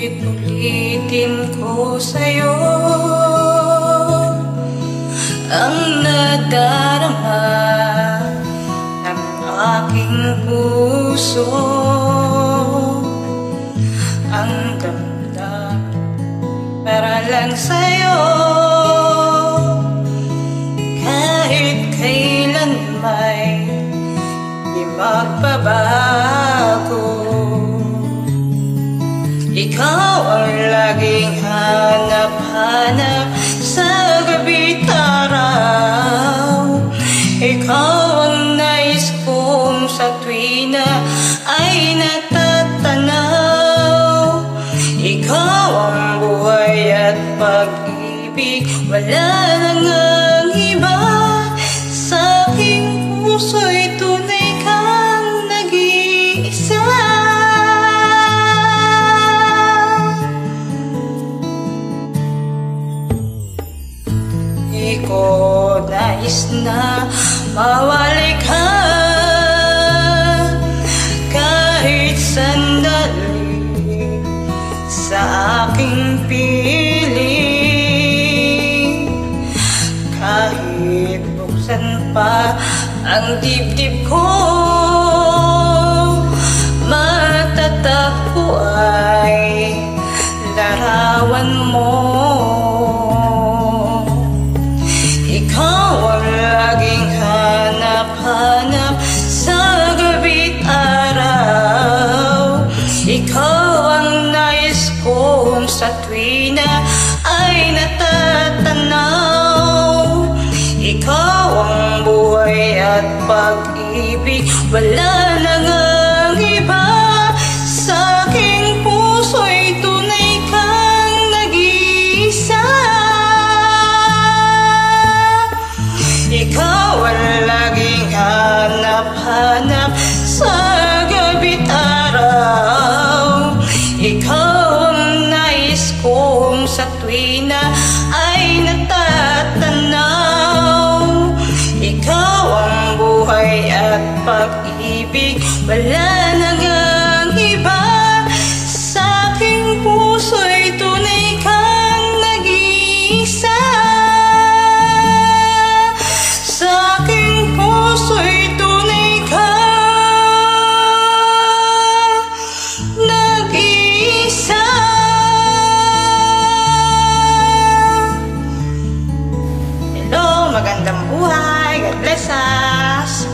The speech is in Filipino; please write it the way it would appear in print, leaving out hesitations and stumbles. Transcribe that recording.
Ulit-ulitin ko sa'yo ang nadarama ng aking puso. Ang damdamin para lang sa'yo, kahit kailan may di magbabago. Ikaw ang laging hanap-hanap sa gabi't araw. Ikaw ang nais kong sa tuwina ay natatanaw. Ikaw ang buhay at pag-ibig, wala nang ang iba. Sa aking puso'y tunay kang nag-iisa. Di ko nais na mawalay ka kahit sandali sa aking piling. Kahit buksan pa ang dibdib ko, matatagpo ay larawan mo. Ikaw ang laging hanap-hanap sa gabi't araw. Ikaw ang nais kong sa tuwina ay natatanaw. Ikaw ang buhay at pag-ibig, wala nang ang iba. Sa aking puso'y tunay kang nag-iisa. Ikaw ang laging hanap-hanap sa gabi't araw. Ikaw ang nais kong sa tuwina ay natatanaw. Ikaw ang buhay at pag-ibig, wala nang ang iba. Sa aking puso'y tunay kang nag-iisa. Sa aking puso'y tunay kang nag-iisa. Hello, magandang buhay. God bless us.